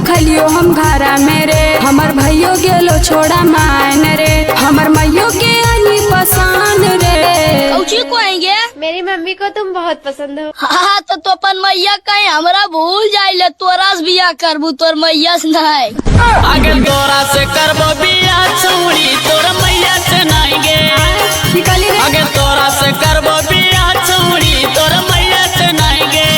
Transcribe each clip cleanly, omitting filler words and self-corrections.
देखलियो हम घरा मेरे, हमर भैयो गेलो छोड़ा मान रे, हमर मैयो के आनी पसंद रे। कौची कहेंगे? मेरी मम्मी को तुम बहुत पसंद हो। हाँ तो अपन मैया कहीं हमरा भूल जाइले, तोरा से बिया करबू, तोर मैया से नहीं। आगे तोरा से करबो बिया छौड़ी, तोर मैया से नहीं गे। आगे तोरा से करबो बिया छौड़ी, तोर मैया से नहीं गे।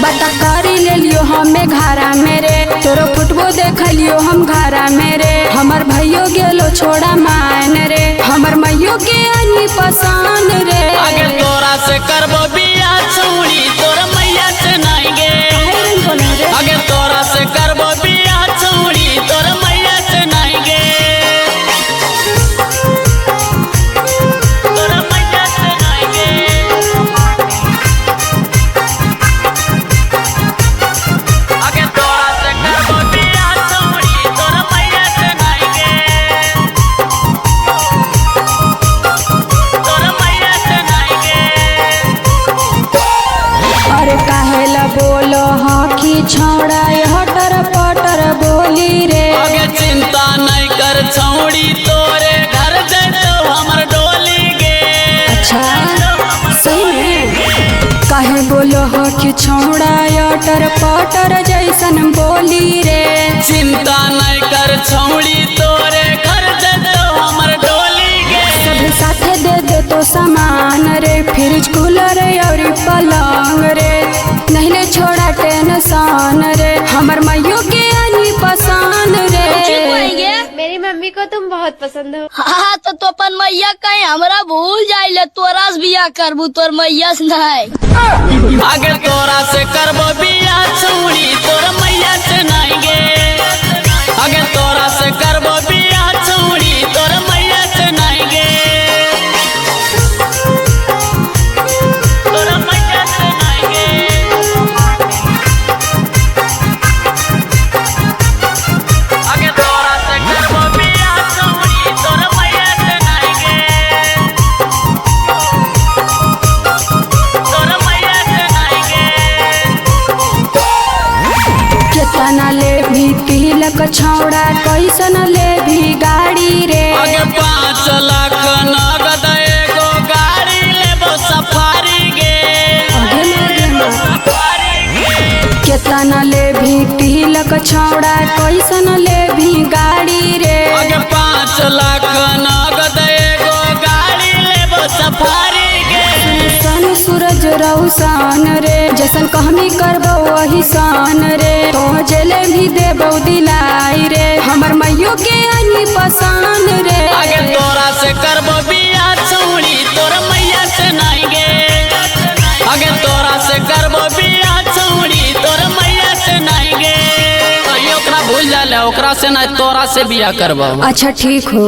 बता करी ले लियो हमें घरा मेरे, तोरो फुटबो देखलियो हम घरा मेरे, हमर भैयो गेलो छोड़ा मान रे, हमर मैयो के आनी पसंद रे। आगे तोरा से करबो बिया छौड़ी, तोर मैया से नहीं गे। आगे तोरा से करबो बिया छौड़ी, तोर मैया से नहीं गे। तोर मैया से नहीं गे। आगे तोरा से करबो बिया छौड़ी, तोर मैया से नहीं गे। तोर मैया से नहीं गे। अरे काहेला बोलो हकी छोड़ा हटर पटर बोली रे। आगे चिंता नहीं कर छौड़ी, तोरे घर जैतो हमर डोली गे। अच्छा सही में काहे बोलो हकी छोड़ा हटर पटर जैसन बोली रे। चिंता नहीं कर छौड़ी, तोरे घर जैतो हमर डोली गे। सब साथे दे दे तो सामान रे, फ्रिज कूलर और पलंग रे, नहीं ले छोड़ा टेंशन रे, हमर मैयो के आनी पसंद कौची रे। कहेंगे? मेरी मम्मी को तुम बहुत पसंद हो। हाँ तो अपन मैया कहीं हमरा भूल जाइले, तोरा से बिया करबू, तोर मैया से नहीं। आगे तोरा से करबो बिया छौड़ी, तोर मैया से नहीं गे। आगे तोरा से करबो बिया छौड़ी, तोर मैया से नहीं गे। तोर मैया से नहीं गे। आगे तोरा से करबो बिया छौड़ी, तोर मैया से नहीं गे। तोर मैया से नहीं गे। केतना ले भी तिलक छौड़ा, कैसन ले भी गाड़ी रे। आगे 5 लाख नगद एगो गाड़ी लेबो सफारी गे। सफारी गे। केतना ले भी तिलक छौड़ा, कैसन ले भी गाड़ी रे। आगे 5 लाख नगद एगो गाड़ी लेबो सफारी गे। सन सूरज रौशन रे, जैसन कहमी करबो वही सन रे, तो जेले भी देबो दिलाई रे, हमर मैयो के आनी पसंद रे। आगे तोरा से करबो बिया छौड़ी, तोर मैया से नहीं गे। आगे तोरा से करबो बिया छौड़ी, तोर मैया से नहीं गे। तो ओकरा भूल जाले, ओकरा से नहीं तोरा से बिया करबो। अच्छा ठीक हो।